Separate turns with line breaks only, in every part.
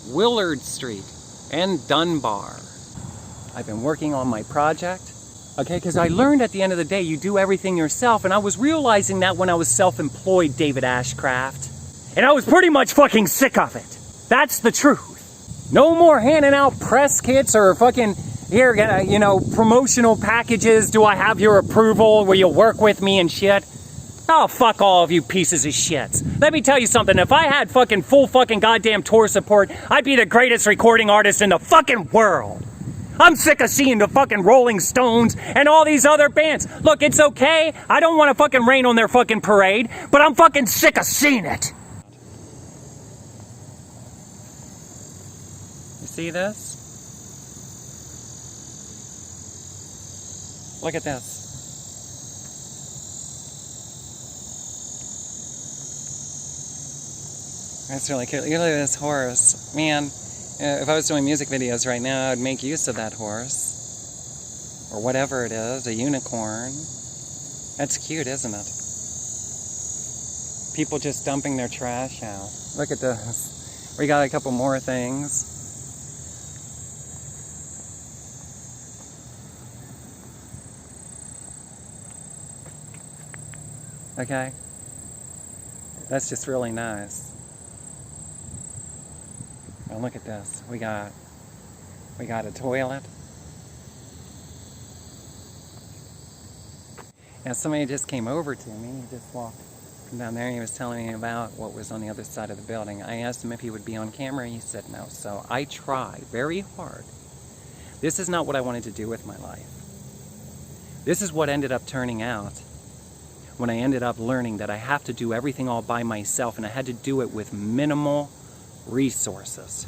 Willard Street and Dunbar. I've been working on my project, okay, because I learned at the end of the day you do everything yourself, and I was realizing that when I was self-employed, David Ashcraft, and I was pretty much fucking sick of it. That's the truth. No more handing out press kits or fucking, here, you know, promotional packages. Do I have your approval? Will you work with me and shit? Oh, fuck all of you pieces of shit. Let me tell you something. If I had fucking full fucking goddamn tour support, I'd be the greatest recording artist in the fucking world. I'm sick of seeing the fucking Rolling Stones and all these other bands. Look, it's okay. I don't want to fucking rain on their fucking parade, but I'm fucking sick of seeing it. You see this? Look at this. That's really cool. Look at this horse. Man, if I was doing music videos right now, I'd make use of that horse. Or whatever it is, a unicorn. That's cute, isn't it? People just dumping their trash out. Look at this. We got a couple more things. Okay? That's just really nice. Now look at this. We got a toilet. Now somebody just came over to me. He just walked down there and he was telling me about what was on the other side of the building. I asked him if he would be on camera and he said no. So I tried very hard. This is not what I wanted to do with my life. This is what ended up turning out when I ended up learning that I have to do everything all by myself, and I had to do it with minimal resources.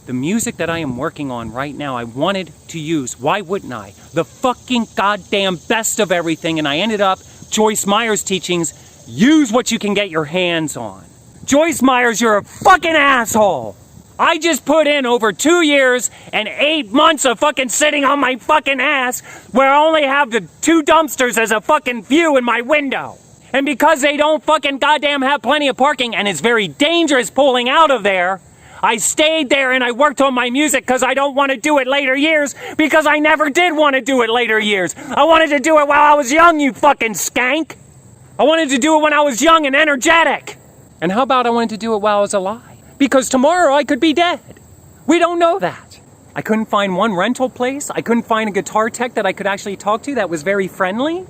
The music that I am working on right now, I wanted to use, why wouldn't I? The fucking goddamn best of everything, and I ended up, Joyce Meyer's teachings, use what you can get your hands on. Joyce Meyers, you're a fucking asshole! I just put in over 2 years and 8 months of fucking sitting on my fucking ass where I only have the 2 dumpsters as a fucking view in my window. And because they don't fucking goddamn have plenty of parking and it's very dangerous pulling out of there, I stayed there and I worked on my music because I don't want to do it later years because I never did want to do it later years. I wanted to do it while I was young, you fucking skank. I wanted to do it when I was young and energetic. And how about I wanted to do it while I was alive? Because tomorrow I could be dead. We don't know that. I couldn't find one rental place. I couldn't find a guitar tech that I could actually talk to that was very friendly.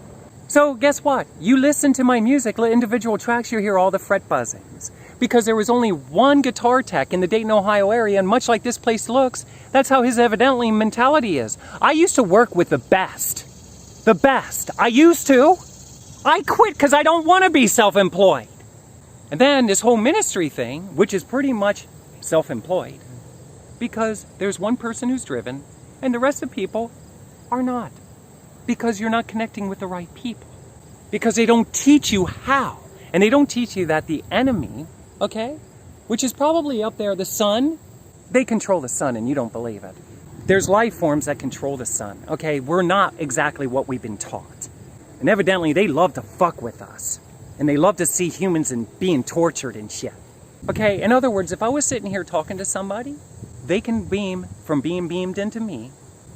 So guess what? You listen to my music, individual tracks, you hear all the fret buzzings. Because there was only one guitar tech in the Dayton, Ohio area, and much like this place looks, that's how his evidently mentality is. I used to work with the best. The best. I used to. I quit because I don't want to be self-employed. And then this whole ministry thing, which is pretty much self-employed, because there's one person who's driven and the rest of people are not. Because you're not connecting with the right people. Because they don't teach you how. And they don't teach you that the enemy, okay, which is probably up there, the sun, they control the sun and you don't believe it. There's life forms that control the sun, okay? We're not exactly what we've been taught. And evidently they love to fuck with us. And they love to see humans being tortured and shit. Okay, in other words, if I was sitting here talking to somebody, they can beam from being beamed into me.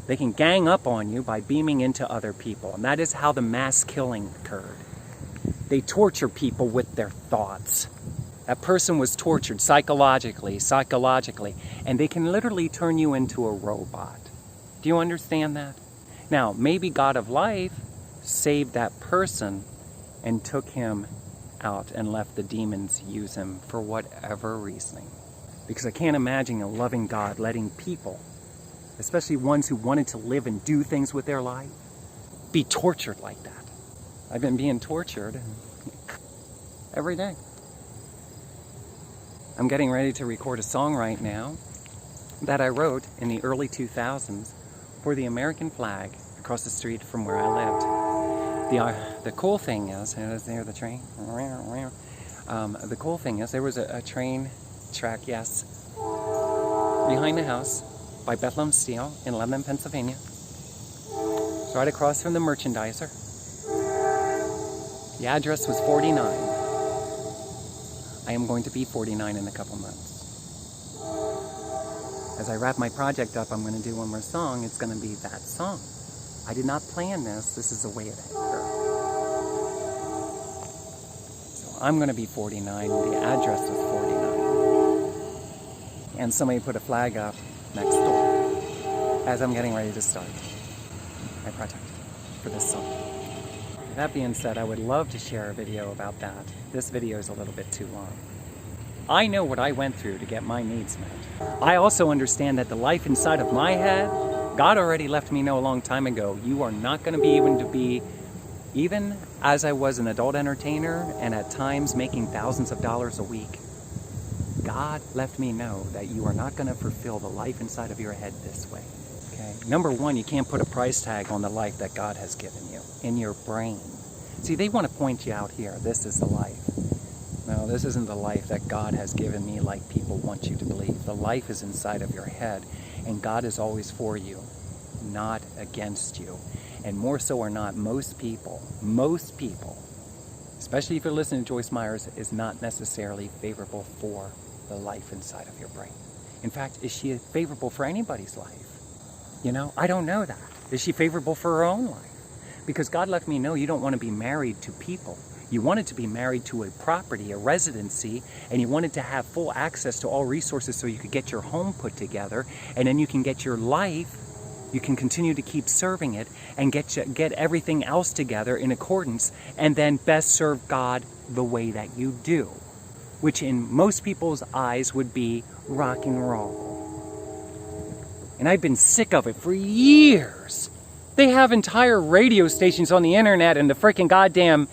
They can gang up on you by beaming into other people. And that is how the mass killing occurred. They torture people with their thoughts. That person was tortured psychologically, and they can literally turn you into a robot. Do you understand that? Now, maybe God of Life saved that person and took him out and left the demons use him for whatever reasoning. Because I can't imagine a loving God letting people, especially ones who wanted to live and do things with their life, be tortured like that. I've been being tortured every day. I'm getting ready to record a song right now that I wrote in the early 2000s for the American flag across the street from where I lived. The cool thing is there the train? The cool thing is there was a train track, yes, behind the house by Bethlehem Steel in Lebanon, Pennsylvania. It's right across from the merchandiser. The address was 49. I am going to be 49 in a couple months. As I wrap my project up, I'm going to do one more song. It's going to be that song. I did not plan this. This is the way it occurred. So I'm going to be 49. The address is 49. And somebody put a flag up next door as I'm getting ready to start my project for this song. That being said, I would love to share a video about that. This video is a little bit too long. I know what I went through to get my needs met. I also understand that the life inside of my head, God already left me know a long time ago, you are not going to be able to be, even as I was an adult entertainer and at times making thousands of dollars a week, God left me know that you are not going to fulfill the life inside of your head this way. Okay? Number one, you can't put a price tag on the life that God has given you in your brain. See, they want to point you out here. This is the life. No, this isn't the life that God has given me like people want you to believe. The life is inside of your head, and God is always for you, not against you. And more so or not, most people, especially if you're listening to Joyce Myers, is not necessarily favorable for the life inside of your brain. In fact, is she favorable for anybody's life? You know, I don't know that. Is she favorable for her own life? Because God let me know you don't want to be married to people. You wanted to be married to a property, a residency, and you wanted to have full access to all resources so you could get your home put together, and then you can get your life, you can continue to keep serving it, and get everything else together in accordance, and then best serve God the way that you do, which in most people's eyes would be rock and roll. And I've been sick of it for years. They have entire radio stations on the internet and the freaking goddamn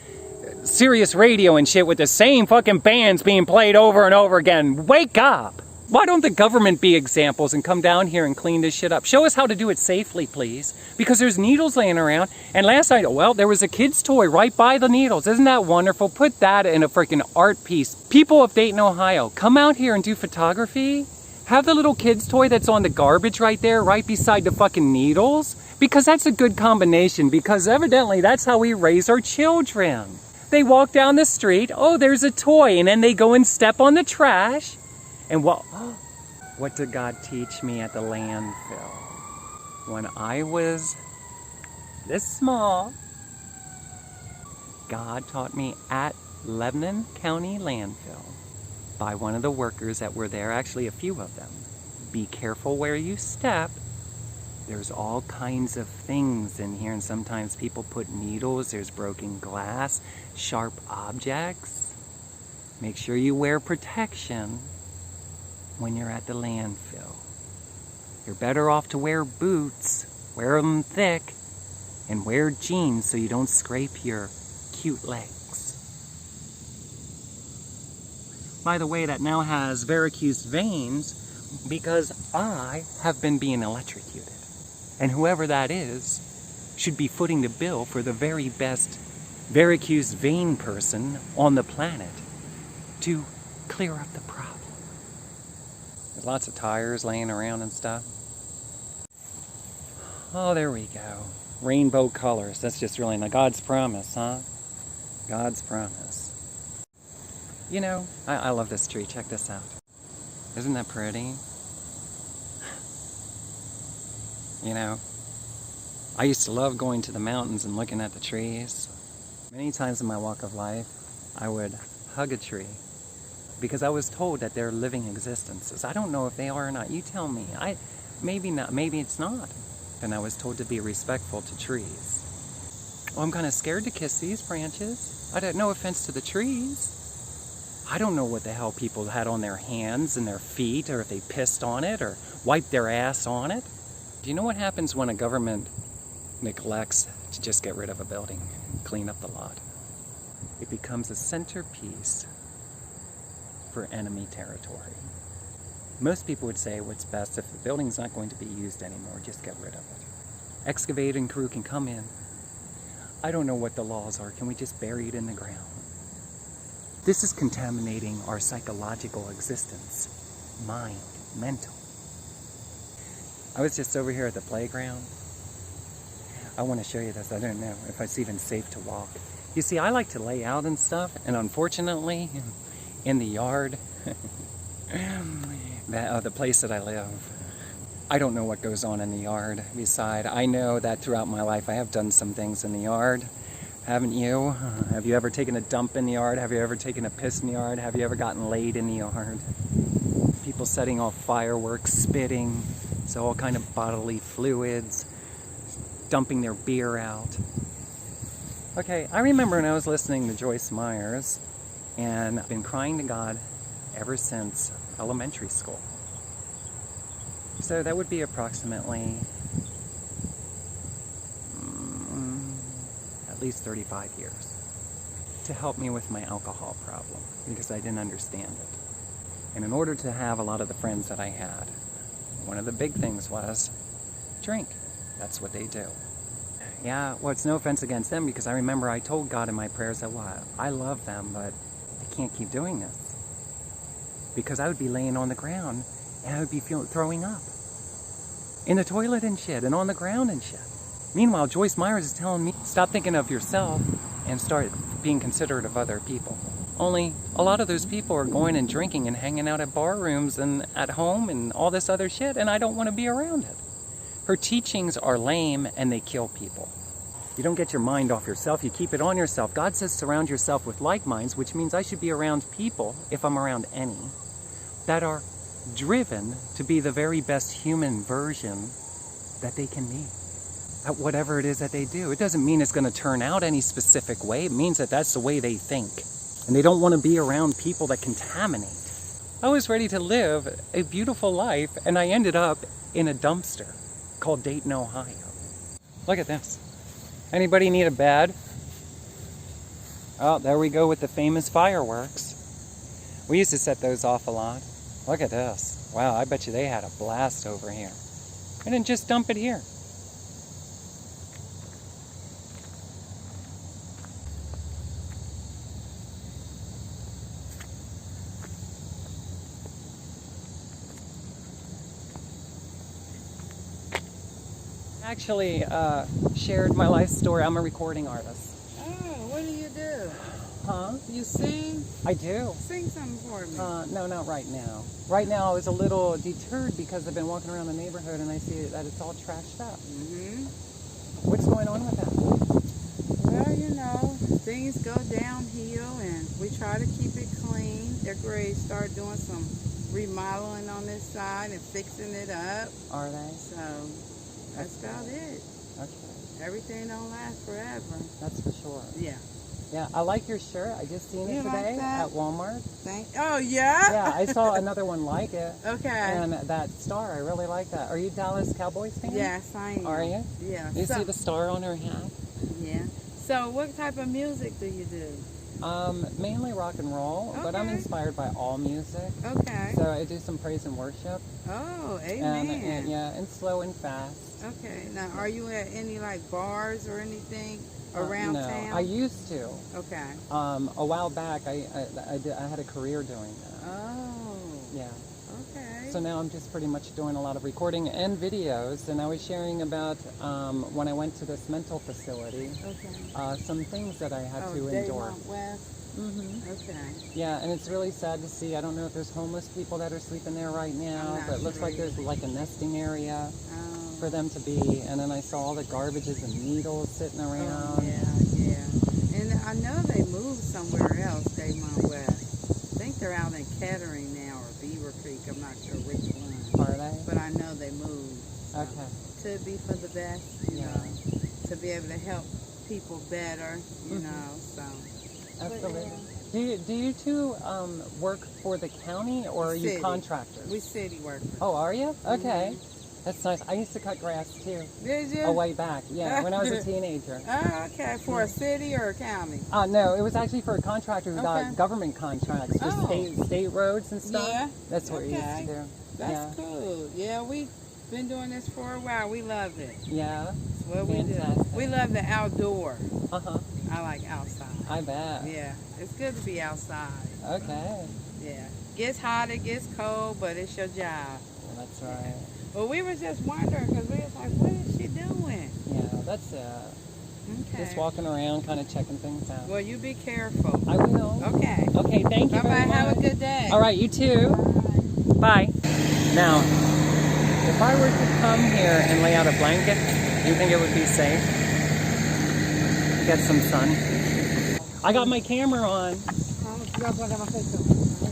Sirius radio and shit with the same fucking bands being played over and over again. Wake up! Why don't the government be examples and come down here and clean this shit up? Show us how to do it safely, please. Because there's needles laying around. And last night, well, there was a kid's toy right by the needles. Isn't that wonderful? Put that in a freaking art piece. People of Dayton, Ohio, come out here and do photography. Have the little kid's toy that's on the garbage right there, right beside the fucking needles. Because that's a good combination. Because evidently, that's how we raise our children. They walk down the street, oh, there's a toy, and then they go and step on the trash. And what did God teach me at the landfill? When I was this small, God taught me at Lebanon County landfill by one of the workers that were there, actually a few of them. Be careful where you step. There's all kinds of things in here, and sometimes people put needles, there's broken glass, sharp objects. Make sure you wear protection when you're at the landfill. You're better off to wear boots, wear them thick, and wear jeans so you don't scrape your cute legs. By the way, that now has varicose veins because I have been being electrocuted. And whoever that is should be footing the bill for the very best varicose vein person on the planet to clear up the problem. There's lots of tires laying around and stuff. Oh, there we go. Rainbow colors. That's just really God's promise, huh? God's promise. You know, I love this tree. Check this out. Isn't that pretty? You know, I used to love going to the mountains and looking at the trees. Many times in my walk of life, I would hug a tree because I was told that they're living existences. I don't know if they are or not. You tell me. Maybe not. Maybe it's not. And I was told to be respectful to trees. Well, I'm kind of scared to kiss these branches. I don't, no offense to the trees. I don't know what the hell people had on their hands and their feet, or if they pissed on it or wiped their ass on it. Do you know what happens when a government neglects to just get rid of a building, clean up the lot? It becomes a centerpiece for enemy territory. Most people would say what's best if the building's not going to be used anymore, just get rid of it. Excavating crew can come in. I don't know what the laws are. Can we just bury it in the ground? This is contaminating our psychological existence, mind, mental. I was just over here at the playground. I want to show you this. I don't know if it's even safe to walk. You see, I like to lay out and stuff, and unfortunately, in the yard, the place that I live, I don't know what goes on in the yard. Beside, I know that throughout my life I have done some things in the yard. Haven't you? Have you ever taken a dump in the yard? Have you ever taken a piss in the yard? Have you ever gotten laid in the yard? People setting off fireworks, spitting, so all kind of bodily fluids, dumping their beer out. Okay, I remember when I was listening to Joyce Myers, and I've been crying to God ever since elementary school. So that would be approximately at least 35 years to help me with my alcohol problem, because I didn't understand it. And in order to have a lot of the friends that I had, one of the big things was drink. That's what they do. Yeah, well, it's no offense against them, because I remember I told God in my prayers that, well, I love them, but I can't keep doing this. Because I would be laying on the ground and I would be throwing up. In the toilet and shit, and on the ground and shit. Meanwhile, Joyce Myers is telling me, stop thinking of yourself and start being considerate of other people. Only, a lot of those people are going and drinking and hanging out at bar rooms and at home and all this other shit, and I don't want to be around it. Her teachings are lame and they kill people. You don't get your mind off yourself, you keep it on yourself. God says surround yourself with like minds, which means I should be around people, if I'm around any, that are driven to be the very best human version that they can be at whatever it is that they do. It doesn't mean it's going to turn out any specific way. It means that that's the way they think. And they don't want to be around people that contaminate. I was ready to live a beautiful life, and I ended up in a dumpster called Dayton, Ohio. Look at this. Anybody need a bed? Oh, there we go with the famous fireworks. We used to set those off a lot. Look at this. Wow, I bet you they had a blast over here. And then just dump it here. Actually shared my life story. I'm a recording artist.
Oh, what do you do?
Huh?
You sing?
I do.
Sing something for me.
No, not right now. Right now I was a little deterred because I've been walking around the neighborhood and I see that it's all trashed up.
Mm-hmm.
What's going on with that?
Well, you know, things go downhill and we try to keep it clean. They're great. Start doing some remodeling on this side and fixing it up.
Are they?
So that's about it.
Okay.
Everything don't last forever.
That's for sure.
Yeah.
Yeah, I like your shirt. I just seen it today
like that?
at Walmart.
Oh, yeah?
Yeah, I saw another one like it.
Okay.
And that star, I really like that. Are you a Dallas Cowboys fan?
Yes, I am.
Are you?
Yeah.
You see the star on her hat?
Yeah. So what type of music do you do?
Mainly rock and roll, but I'm
Okay.
inspired by all music.
Okay.
So I do some praise and worship.
Oh, amen.
And yeah, and slow and fast.
Okay. Now, are you at any like bars or anything around
no,
town?
I used to.
Okay.
A while back, I had a career doing that.
Oh.
Yeah.
Okay.
So now I'm just pretty much doing a lot of recording and videos, and I was sharing about when I went to this mental facility,
Okay.
some things that I had to endure.
Day-mont West.
Mm-hmm.
Okay.
Yeah, and it's really sad to see. I don't know if there's homeless people that are sleeping there right now,
I'm not
but it looks
sure
like there's like a nesting area
Oh.
for them to be. And then I saw all the garbages and needles sitting around.
Oh, yeah. And I know they moved somewhere else, Day-mont West. I think they're out in Kettering now or Beaver Creek. I'm not sure which one.
Are they?
But I know they moved. So
Okay.
Could be for the best, you
Yeah.
know, to be able to help people better, you
Mhm.
know, so.
Absolutely.
But,
Do you two work for the county, or are you
City.
contractors?
We city workers.
Oh, are you? Okay.
Mhm.
That's nice. I used to cut grass too.
Did you?
A way back, yeah, when I was a teenager.
Oh, okay. For a city or a county?
No, it was actually for contractors who got
Okay.
government contracts for
Oh.
state roads and stuff.
Yeah.
That's what we used
Okay.
to do.
That's cool. Yeah, we've been doing this for a while. We love it.
Yeah.
It's what we do.
Fantastic.
We love the outdoor.
Uh-huh.
I like outside.
I bet.
Yeah, it's good to be outside.
Okay.
Yeah. Gets hot, it gets cold, but it's your job.
Well, that's right.
Well, we were just wondering because we was like, what is she doing?
Yeah, that's
Okay.
just walking around, kind of checking things out.
Well, you be careful.
I will.
Okay.
Okay, thank you
Bye-bye.
very much.
Have a good day.
All right, you too.
Bye.
Bye. Now, If I were to come here and lay out a blanket, do you think it would be safe? Get some sun. I got my camera on.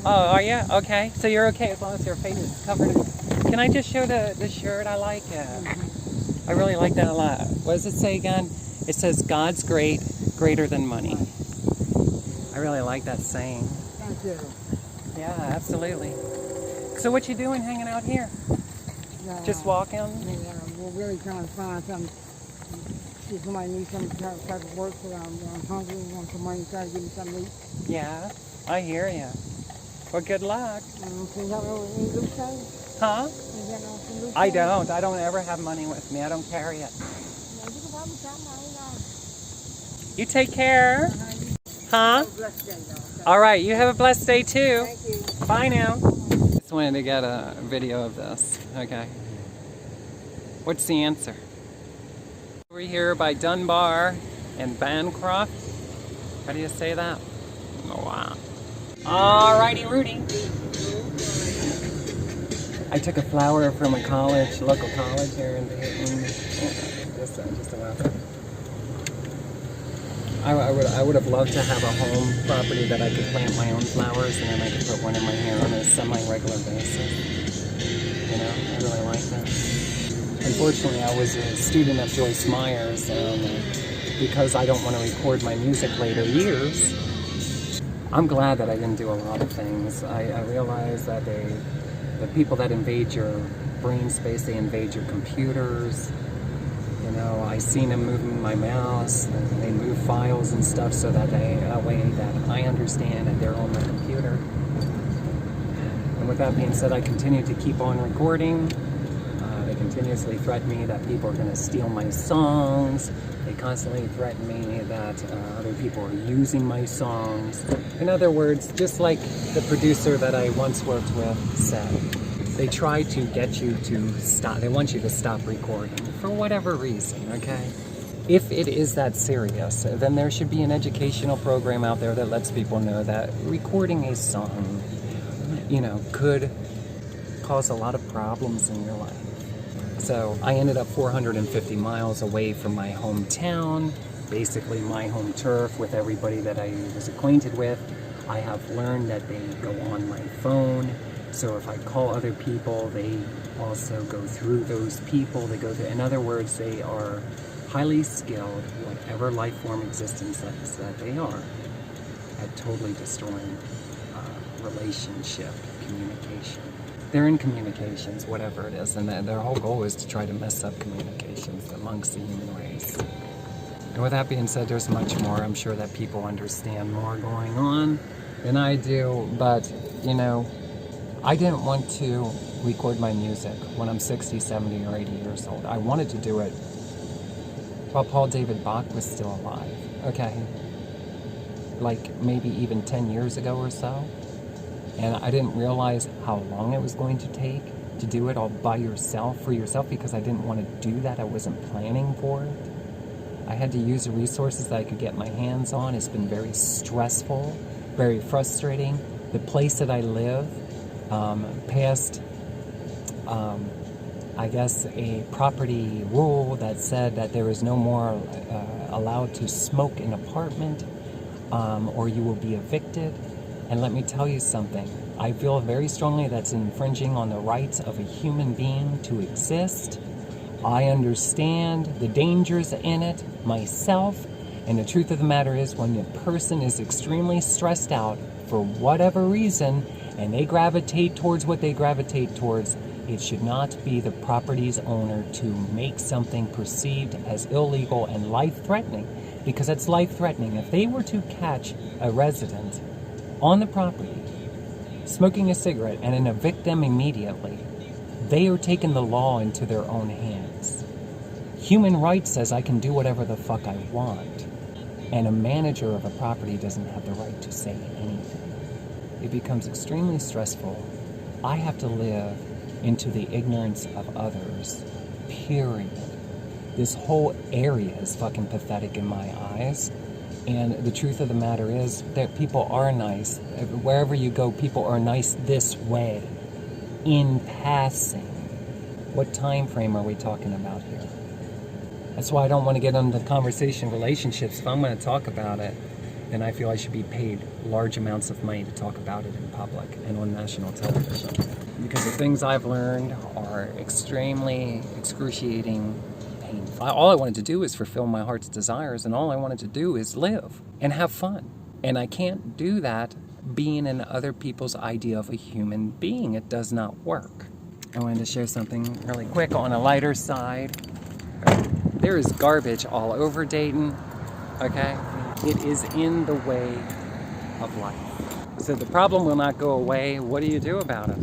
Oh, are you? Okay. So you're okay as long as your face is covered. Can I just show the shirt? I like it. I really like that a lot. What does it say again? It says, God's great, greater than money. I really like that saying.
Thank you.
Yeah, absolutely. So what you doing hanging out here? Just walking?
Yeah, we're really trying to find something. See if somebody needs some type of work, so I'm hungry, want some money, try to give me something to eat.
Yeah, I hear you. Well, good luck.
Can you help me with any loose change?
Huh?
Can you help me with some loose
I
change?
don't ever have money with me. I don't carry it.
No, you can help me something,
You take care. Huh?
Have a blessed day, though.
All right, you have a blessed day too.
Thank you.
Bye now. Just wanted to get a video of this. Okay. What's the answer? We're here by Dunbar and Bancroft. How do you say that? Oh, wow. Alrighty, Rudy. I took a flower from a college, local college here in Dayton. Just a while. I would have loved to have a home property that I could plant my own flowers and then I could put one in my hair on a semi-regular basis. You know, I really like that. Unfortunately, I was a student of Joyce Meyer's, and because I don't want to record my music later years, I'm glad that I didn't do a lot of things. I realize that the people that invade your brain space, they invade your computers. You know, I seen them moving my mouse, and they move files and stuff so that a way that I understand and they're on my computer. And with that being said, I continue to keep on recording. They continuously threaten me that people are going to steal my songs. They constantly threaten me that other people are using my songs. In other words, just like the producer that I once worked with said, they try to get you to stop. They want you to stop recording for whatever reason, okay? If it is that serious, then there should be an educational program out there that lets people know that recording a song, you know, could cause a lot of problems in your life. So I ended up 450 miles away from my hometown, basically my home turf with everybody that I was acquainted with. I have learned that they go on my phone. So if I call other people, they also go through those people. They go through, in other words, they are highly skilled, whatever life form existence that they are, at totally destroying relationship, communication. They're in communications, whatever it is, and their whole goal is to try to mess up communications amongst the human race. And with that being said, there's much more. I'm sure that people understand more going on than I do, but, you know, I didn't want to record my music when I'm 60, 70, or 80 years old. I wanted to do it while Paul David Bach was still alive, okay? Like maybe even 10 years ago or so. And I didn't realize how long it was going to take to do it all by yourself, for yourself, because I didn't want to do that. I wasn't planning for it. I had to use the resources that I could get my hands on. It's been very stressful, very frustrating. The place that I live, passed, I guess, a property rule that said that there is no more allowed to smoke in an apartment, or you will be evicted. And let me tell you something, I feel very strongly that's infringing on the rights of a human being to exist. I understand the dangers in it myself, and the truth of the matter is when a person is extremely stressed out for whatever reason, and they gravitate towards what they gravitate towards, it should not be the property's owner to make something perceived as illegal and life-threatening, because it's life-threatening. If they were to catch a resident on the property smoking a cigarette and then evict them immediately, they are taking the law into their own hands. Human rights says I can do whatever the fuck I want, and a manager of a property doesn't have the right to say anything. It becomes extremely stressful. I have to live into the ignorance of others, period. This whole area is fucking pathetic in my eyes. And the truth of the matter is that people are nice. Wherever you go, people are nice this way, in passing. What time frame are we talking about here? That's why I don't want to get into the conversation of relationships. If I'm going to talk about it, then I feel I should be paid large amounts of money to talk about it in public and on national television. Because the things I've learned are extremely excruciating, painful. All I wanted to do is fulfill my heart's desires, and all I wanted to do is live and have fun. And I can't do that being in other people's idea of a human being. It does not work. I wanted to show something really quick on a lighter side. There is garbage all over Dayton, okay? It is in the way of life. So the problem will not go away. What do you do about it?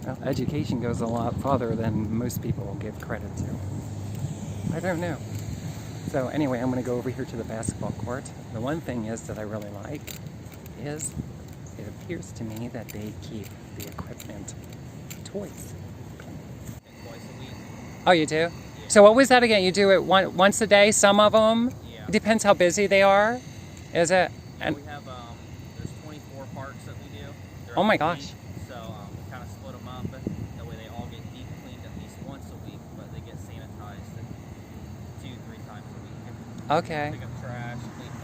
Well, education goes a lot farther than most people will give credit to. I don't know. So anyway, I'm going to go over here to the basketball court. The one thing is that I really like is it appears to me that they keep the equipment, toys.
Twice a week.
Oh, you do? So what was that again? You do it once a day, some of them?
Yeah.
It depends how busy they are, is it? And
We have, there's 24 parks that we do. They're
oh my
all
gosh.
clean, so we kind of split them up. That way they all get deep cleaned at least once a week, but they get sanitized 2-3 times a week.
Okay.
Pick up trash, clean them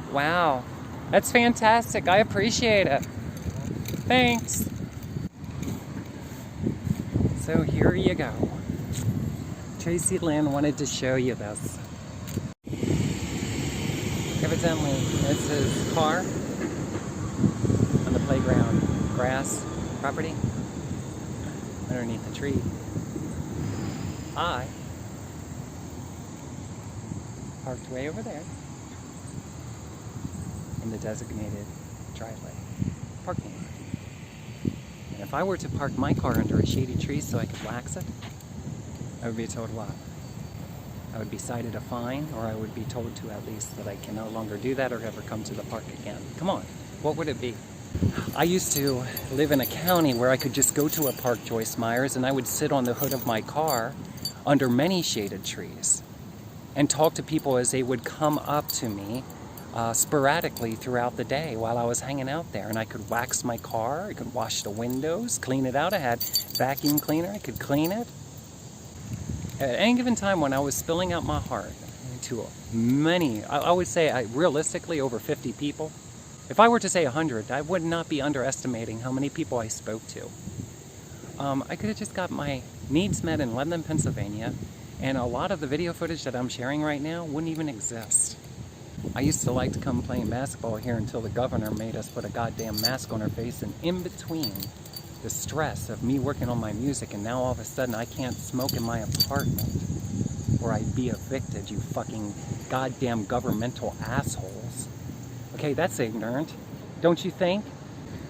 up.
Wow. That's fantastic. I appreciate it. Thanks. So here you go. Tracilyn wanted to show you this. Evidently, it's his car on the playground grass property underneath the tree. I parked way over there in the designated driveway parking lot. And if I were to park my car under a shady tree so I could wax it, I would be told what? I would be cited a fine, or I would be told to at least that I can no longer do that or ever come to the park again. Come on, what would it be? I used to live in a county where I could just go to a park, Joyce Myers, and I would sit on the hood of my car under many shaded trees and talk to people as they would come up to me sporadically throughout the day while I was hanging out there. And I could wax my car, I could wash the windows, clean it out. I had vacuum cleaner, I could clean it. At any given time when I was spilling out my heart to many, I would say realistically over 50 people. If I were to say 100, I would not be underestimating how many people I spoke to. I could have just got my needs met in Lebanon, Pennsylvania, and a lot of the video footage that I'm sharing right now wouldn't even exist. I used to like to come playing basketball here until the governor made us put a goddamn mask on our face, and in between the stress of me working on my music, and now all of a sudden I can't smoke in my apartment or I'd be evicted, you fucking goddamn governmental assholes. Okay, that's ignorant, don't you think?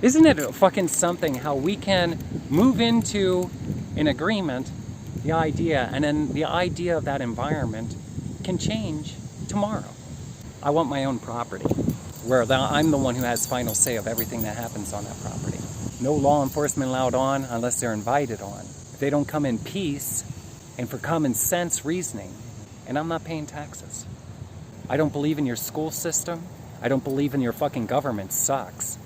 Isn't it fucking something how we can move into an agreement, the idea, and then the idea of that environment can change tomorrow? I want my own property, where I'm the one who has final say of everything that happens on that property. No law enforcement allowed on unless they're invited on. If they don't come in peace and for common sense reasoning, and I'm not paying taxes. I don't believe in your school system. I don't believe in your fucking government. Sucks.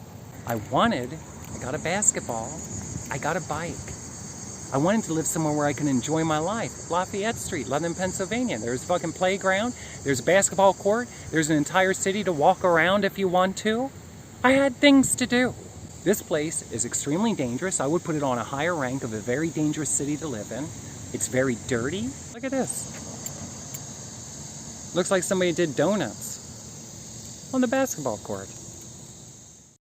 I got a basketball, I got a bike. I wanted to live somewhere where I can enjoy my life. Lafayette Street, Lebanon, Pennsylvania. There's a fucking playground, there's a basketball court, there's an entire city to walk around if you want to. I had things to do. This place is extremely dangerous. I would put it on a higher rank of a very dangerous city to live in. It's very dirty. Look at this. Looks like somebody did donuts on the basketball court.